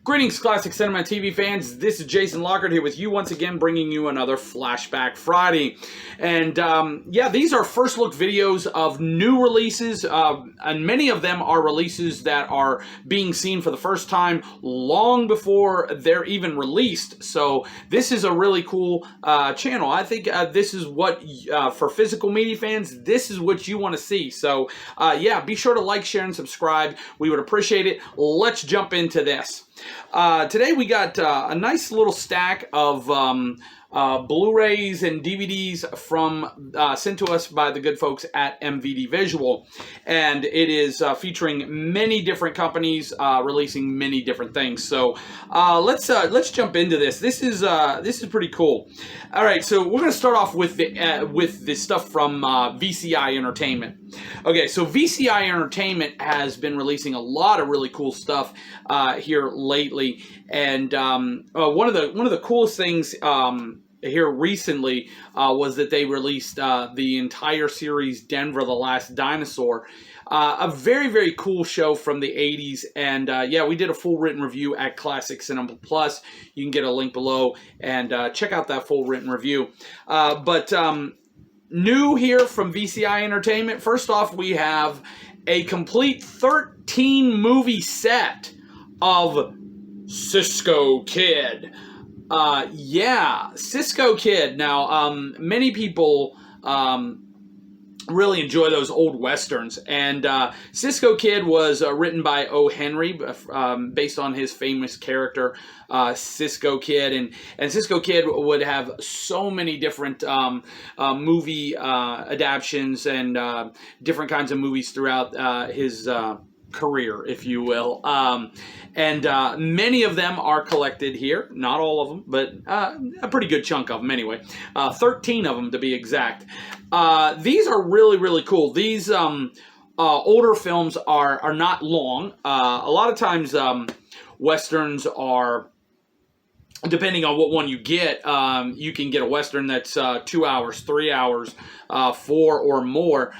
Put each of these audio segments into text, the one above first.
Greetings, Classic Cinema TV fans. This is Jason Lockard here with you once again, bringing you another Flashback Friday. And yeah, these are first look videos of new releases, and many of them are releases that are being seen for the first time long before they're even released. So this is a really cool channel. I think this is what, for physical media fans, this is what you want to see. So yeah, be sure to like, share, and subscribe. We would appreciate it. Let's jump into this. Today we got a nice little stack of Blu-rays and DVDs from sent to us by the good folks at MVD VIsual, and it is featuring many different companies releasing many different things. So let's jump into this. This is pretty cool. All right, so we're going to start off with the stuff from VCI Entertainment. Okay, so VCI Entertainment has been releasing a lot of really cool stuff here lately, and one of the coolest things here recently was that they released the entire series Denver the Last Dinosaur. A very, very cool show from the 80s, and yeah, we did a full written review at Classic Cinema Plus. You can get a link below and check out that full written review. But new here from VCI Entertainment, first off, we have a complete 13 movie set of Cisco Kid. Yeah, Cisco Kid. Now, many people really enjoy those old westerns, and Cisco Kid was written by O. Henry, based on his famous character Cisco Kid, and Cisco Kid would have so many different movie adaptions and different kinds of movies throughout his career, if you will, and many of them are collected here. Not all of them, but a pretty good chunk of them anyway. 13 of them to be exact. These are really, really cool. These older films are not long. A lot of times westerns are, depending on what one you get, you can get a western that's 2 hours, 3 hours, 4 or more.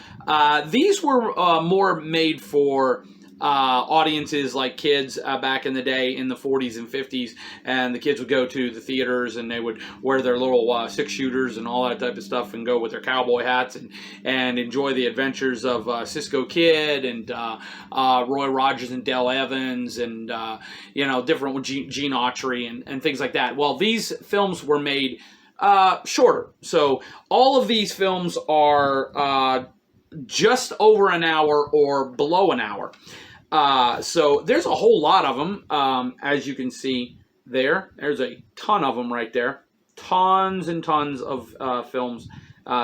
These were more made for audiences like kids back in the day in the 40s and 50s, and the kids would go to the theaters and they would wear their little six-shooters and all that type of stuff and go with their cowboy hats and enjoy the adventures of Cisco Kid and Roy Rogers and Dale Evans and you know, different with Gene Autry and things like that. Well, these films were made shorter. So all of these films are just over an hour or below an hour. So there's a whole lot of them, as you can see there. There's a ton of them right there. Tons and tons of films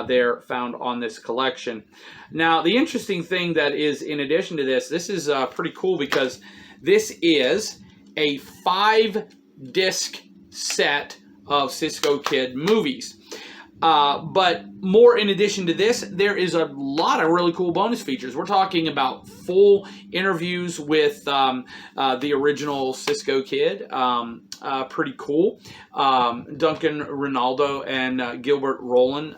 there found on this collection. Now, the interesting thing that is in addition to this, this is pretty cool because this is a 5-disc set of Cisco Kid movies. But more in addition to this, there is a lot of really cool bonus features. We're talking about full interviews with the original Cisco Kid. Pretty cool. Duncan Ronaldo and Gilbert Rowland.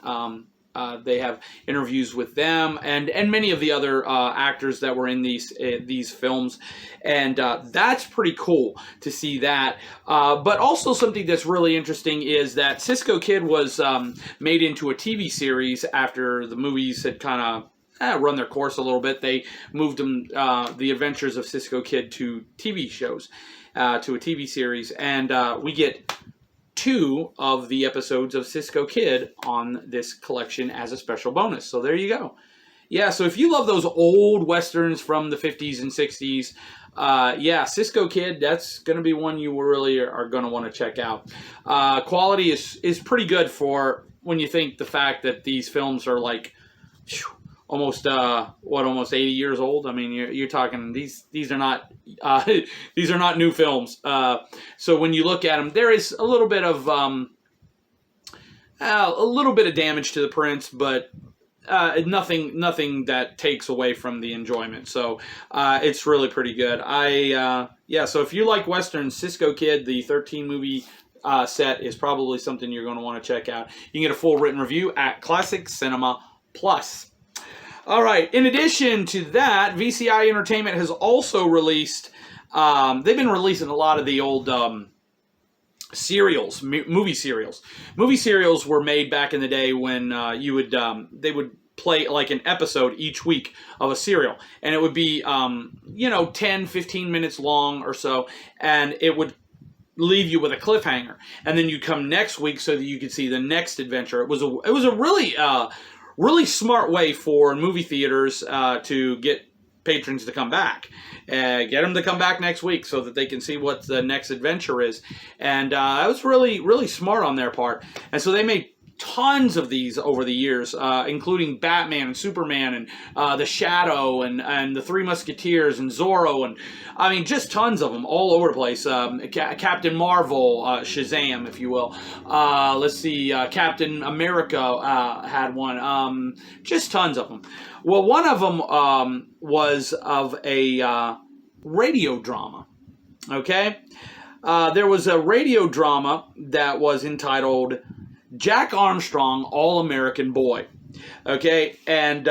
They have interviews with them and many of the other actors that were in these films, and that's pretty cool to see that. But also something that's really interesting is that Cisco Kid was made into a TV series after the movies had kind of run their course a little bit. They moved them, the Adventures of Cisco Kid, to TV shows, to a TV series, and we get 2 of the episodes of Cisco Kid on this collection as a special bonus. So there you go. Yeah, so if you love those old westerns from the 50s and 60s, yeah, Cisco Kid, that's going to be one you really are going to want to check out. Quality is pretty good for when you think the fact that these films are like almost almost 80 years old. I mean, you're talking these are not these are not new films. So when you look at them, there is a little bit of damage to the prints, but nothing that takes away from the enjoyment. So it's really pretty good. Yeah. So if you like westerns, Cisco Kid, the 13 movie set is probably something you're going to want to check out. You can get a full written review at Classic Cinema Plus. All right, in addition to that, VCI Entertainment has also released they've been releasing a lot of the old serials, movie serials. Movie serials were made back in the day when they would play like an episode each week of a serial, and it would be 10, 15 minutes long or so, and it would leave you with a cliffhanger, and then you come next week so that you could see the next adventure. It was a really smart way for movie theaters to get patrons to come back, get them to come back next week so that they can see what the next adventure is. And that was really smart on their part. And so they made tons of these over the years, including Batman and Superman and The Shadow and the Three Musketeers and Zorro, and I mean just tons of them all over the place. Captain Marvel, Shazam, if you will. Let's see, Captain America had one. Just tons of them. Well, one of them was of a radio drama. Okay, there was a radio drama that was entitled Jack Armstrong, All-American Boy. Okay, and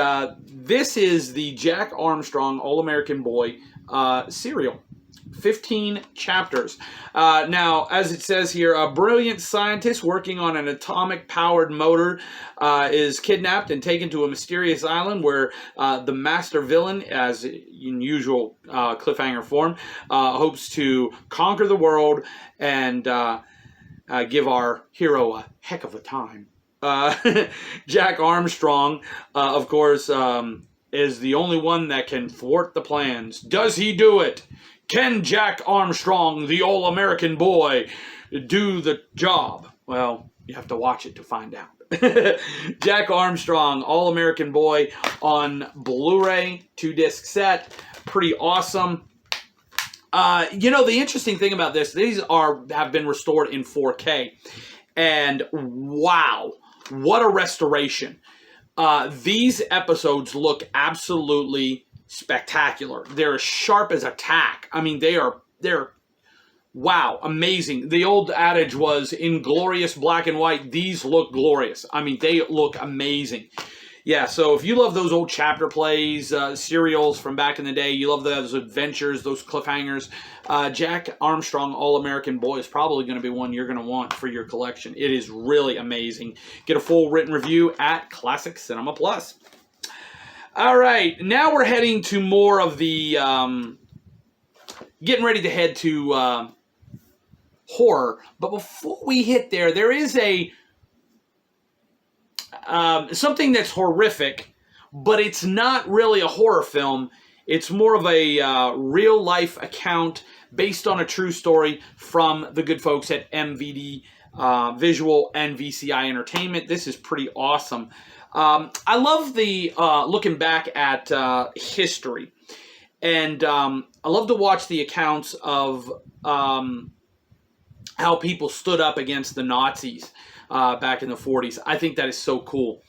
this is the Jack Armstrong, All-American Boy serial. 15 chapters. Now, as it says here, a brilliant scientist working on an atomic-powered motor is kidnapped and taken to a mysterious island where the master villain, as in usual cliffhanger form, hopes to conquer the world and give our hero a heck of a time. Jack Armstrong, of course, is the only one that can thwart the plans. Does he do it? Can Jack Armstrong, the All-American Boy, do the job? Well, you have to watch it to find out. Jack Armstrong, All-American Boy on Blu-ray, 2-disc set. Pretty awesome. The interesting thing about this, these have been restored in 4K. And wow, what a restoration. These episodes look absolutely spectacular. They're as sharp as a tack. I mean, they're wow, amazing. The old adage was, in glorious black and white, these look glorious. I mean, they look amazing. Yeah, so if you love those old chapter plays, serials from back in the day, you love those adventures, those cliffhangers, Jack Armstrong, All-American Boy is probably going to be one you're going to want for your collection. It is really amazing. Get a full written review at Classic Cinema Plus. All right, now we're heading to more of the, getting ready to head to horror. But before we hit there, there is a something that's horrific, but it's not really a horror film. It's more of a real-life account based on a true story from the good folks at MVD VIsual and VCI Entertainment. This is pretty awesome. I love the looking back at history, and I love to watch the accounts of how people stood up against the Nazis back in the 40s. I think that is so cool.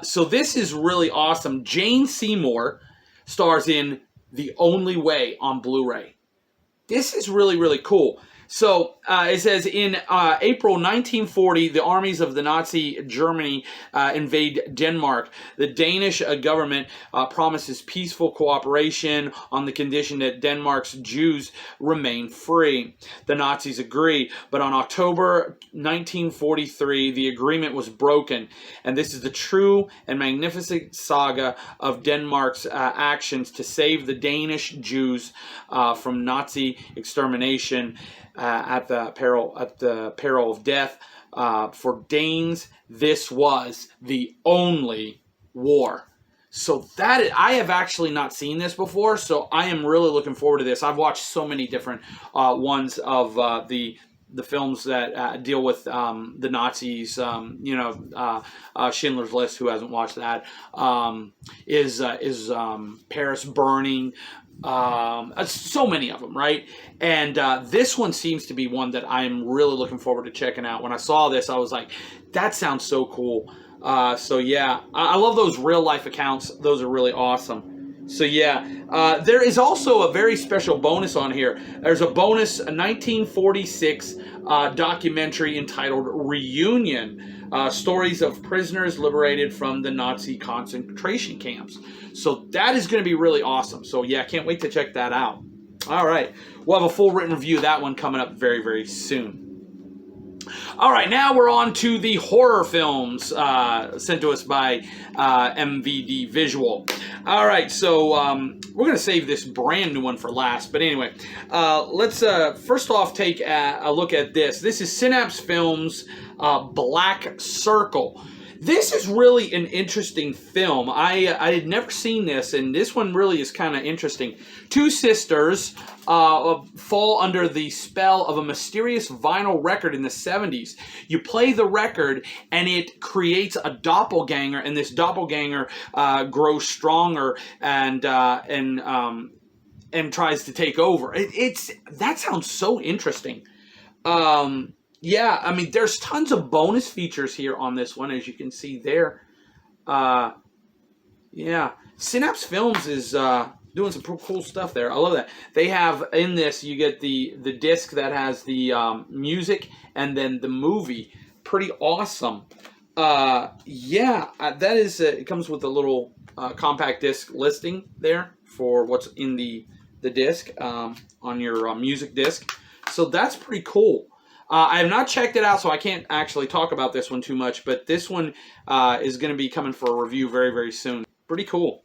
So this is really awesome. Jane Seymour stars in The Only Way on Blu-ray. This is really cool. So it says, in April 1940, the armies of the Nazi Germany invade Denmark. The Danish government promises peaceful cooperation on the condition that Denmark's Jews remain free. The Nazis agree, but on October 1943, the agreement was broken. And this is the true and magnificent saga of Denmark's actions to save the Danish Jews from Nazi extermination. At the peril of death. For Danes, this was the only war. So I have actually not seen this before, so I am really looking forward to this. I've watched so many different ones of the films that deal with the Nazis. Schindler's List, who hasn't watched that, is Paris Burning. So many of them, right? And this one seems to be one that I'm really looking forward to checking out. When I saw this, I was like, that sounds so cool. So yeah, I love those real life accounts. Those are really awesome. So yeah, there is also a very special bonus on here. There's a bonus, a 1946 documentary entitled Reunion. Stories of prisoners liberated from the Nazi concentration camps. So that is going to be really awesome. So yeah, I can't wait to check that out. All right. We'll have a full written review of that one coming up very, very soon. All right, now we're on to the horror films sent to us by MVD VIsual. All right, so we're going to save this brand new one for last. But anyway, let's first off take a look at this. This is Synapse Films' Black Circle. This is really an interesting film. I had never seen this, and this one really is kind of interesting. Two sisters fall under the spell of a mysterious vinyl record in the 70s. You play the record, and it creates a doppelganger, and this doppelganger grows stronger and tries to take over. That sounds so interesting. Yeah, I mean, there's tons of bonus features here on this one, as you can see there. Yeah, Synapse Films is doing some cool stuff there. I love that. They have, in this, you get the disc that has the music and then the movie. Pretty awesome. Yeah, that is, it comes with a little compact disc listing there for what's in the disc on your music disc. So that's pretty cool. I have not checked it out, so I can't actually talk about this one too much, but this one is going to be coming for a review very, very soon. Pretty cool.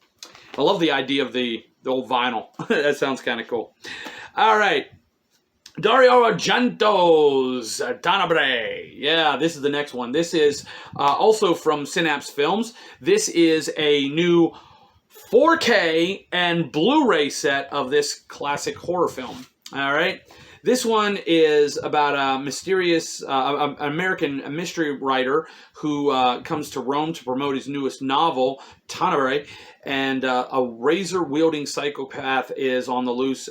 I love the idea of the old vinyl. That sounds kind of cool. All right. Dario Argento's Tenebrae. Yeah, this is the next one. This is also from Synapse Films. This is a new 4K and Blu-ray set of this classic horror film. All right. This one is about a mysterious an American mystery writer who comes to Rome to promote his newest novel, Tenebrae, and a razor-wielding psychopath is on the loose,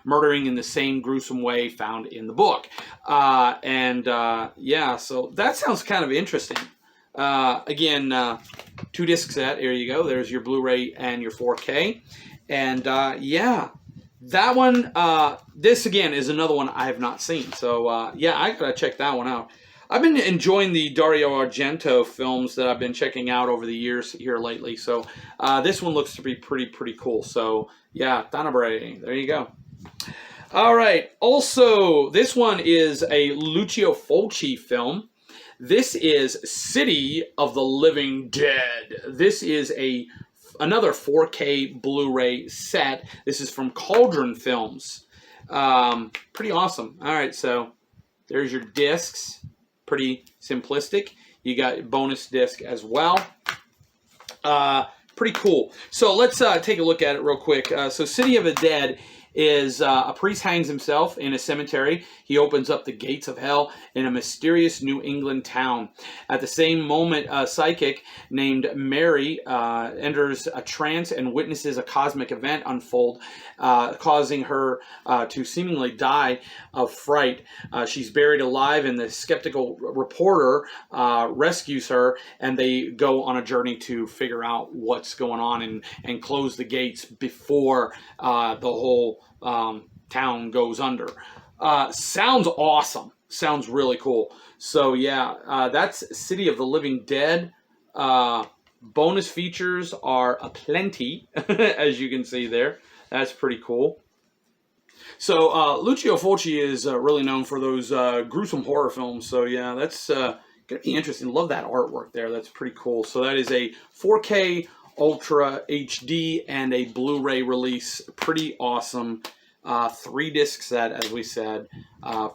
murdering in the same gruesome way found in the book. Yeah, so that sounds kind of interesting. Again, 2 disc set. Here you go. There's your Blu-ray and your 4K. And yeah. That one, this again is another one I have not seen. So, yeah, I gotta check that one out. I've been enjoying the Dario Argento films that I've been checking out over the years here lately. So, this one looks to be pretty cool. So, yeah, Tenebrae, there you go. All right, also, this one is a Lucio Fulci film. This is City of the Living Dead. This is another 4K Blu-ray set. This is from Cauldron Films. Pretty awesome. All right, so there's your discs. Pretty simplistic. You got bonus disc as well. Pretty cool. So let's take a look at it real quick. So City of the Dead is a priest hangs himself in a cemetery. He opens up the gates of hell in a mysterious New England town. At the same moment, a psychic named Mary enters a trance and witnesses a cosmic event unfold, causing her to seemingly die of fright. She's buried alive, and the skeptical reporter rescues her, and they go on a journey to figure out what's going on and close the gates before the whole town goes under. Sounds awesome. Sounds really cool. So yeah, that's City of the Living Dead. Bonus features are aplenty, as you can see there. That's pretty cool. So Lucio Fulci is really known for those gruesome horror films. So yeah, that's gonna be interesting. Love that artwork there. That's pretty cool. So that is a 4K Ultra HD and a Blu-ray release. Pretty awesome. 3 disc set, as we said.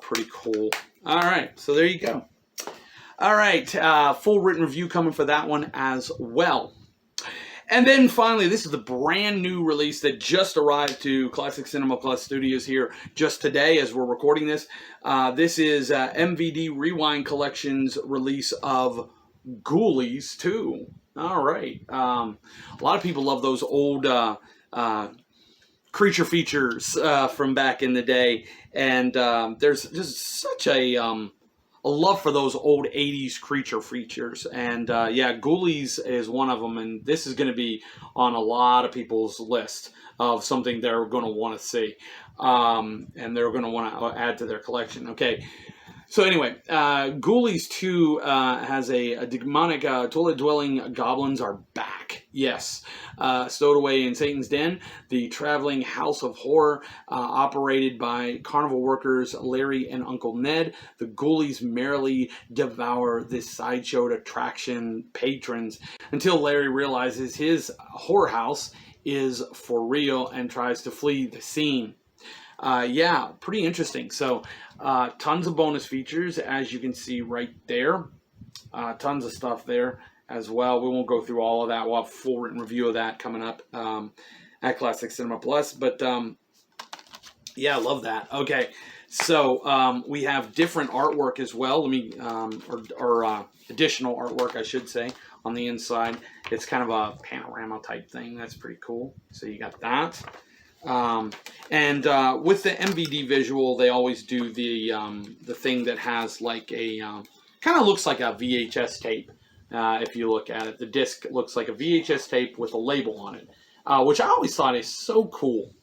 Pretty cool. All right, so there you go. All right, full written review coming for that one as well. And then finally, this is the brand new release that just arrived to Classic Cinema Plus Studios here just today as we're recording this. This is MVD Rewind Collection's release of Ghoulies 2. All right. A lot of people love those old creature features from back in the day. And there's just such a love for those old 80s creature features. And yeah, Ghoulies is one of them. And this is going to be on a lot of people's list of something they're going to want to see. And they're going to want to add to their collection. Okay. So anyway, Ghoulies 2 has a demonic toilet-dwelling goblins are back. Yes, stowed away in Satan's Den, the traveling house of horror operated by carnival workers Larry and Uncle Ned. The Ghoulies merrily devour this sideshow attraction patrons until Larry realizes his horror house is for real and tries to flee the scene. Yeah, pretty interesting. So tons of bonus features, as you can see right there. Tons of stuff there as well. We won't go through all of that. We'll have a full written review of that coming up at Classic Cinema Plus. But yeah, I love that. Okay, so we have different artwork as well. Let me, or additional artwork, I should say, on the inside. It's kind of a panorama type thing. That's pretty cool. So you got that. And with the MVD VIsual, they always do the thing that has like a kind of looks like a VHS tape. If you look at it, the disc looks like a VHS tape with a label on it, which I always thought is so cool.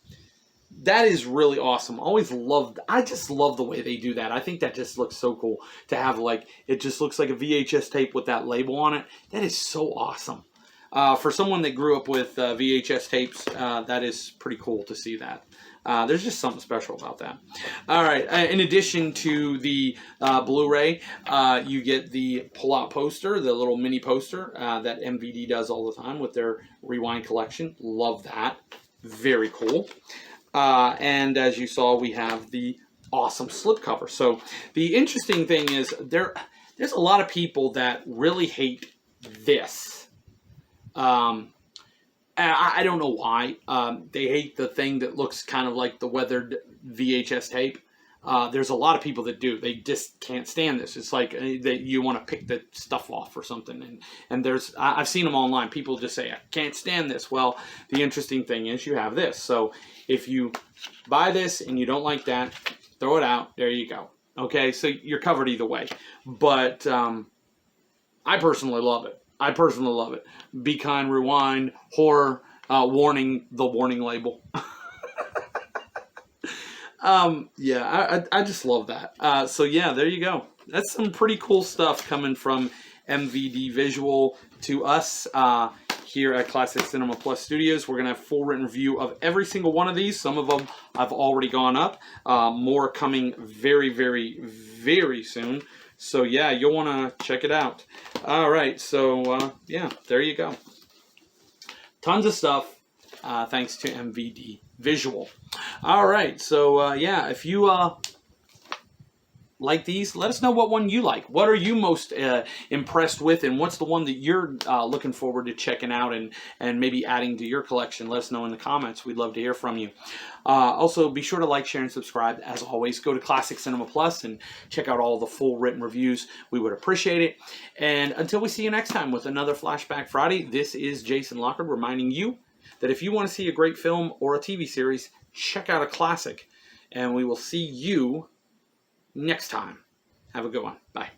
That is really awesome. I just love the way they do that. I think that just looks so cool to have, like, it just looks like a VHS tape with that label on it. That is so awesome. For someone that grew up with VHS tapes, that is pretty cool to see that. There's just something special about that. All right. In addition to the Blu-ray, you get the pull-out poster, the little mini poster that MVD does all the time with their Rewind collection. Love that. Very cool. And as you saw, we have the awesome slipcover. So the interesting thing is there's a lot of people that really hate this. I don't know why. They hate the thing that looks kind of like the weathered VHS tape. There's a lot of people that do. They just can't stand this. It's like that you want to pick the stuff off or something. And I've seen them online. People just say, I can't stand this. Well, the interesting thing is you have this. So if you buy this and you don't like that, throw it out. There you go. Okay, so you're covered either way. But I personally love it. Be Kind, Rewind, Horror, Warning, the warning label. Yeah, I just love that. So yeah, there you go. That's some pretty cool stuff coming from MVD VIsual to us here at Classic Cinema Plus Studios. We're going to have a full written review of every single one of these. Some of them have already gone up. More coming very, very, very soon. So yeah, you'll want to check it out. All right, so yeah, there you go. Tons of stuff thanks to MVD VIsual. All right, so yeah, if you like these, let us know what one you like. What are you most impressed with, and what's the one that you're looking forward to checking out and maybe adding to your collection? Let us know in the comments. We'd love to hear from you. Also, be sure to like, share, and subscribe. As always, go to Classic Cinema Plus and check out all the full written reviews. We would appreciate it. And until we see you next time with another Flashback Friday, this is Jason Lockard reminding you that if you want to see a great film or a TV series, check out a classic. And we will see you next time. Have a good one. Bye.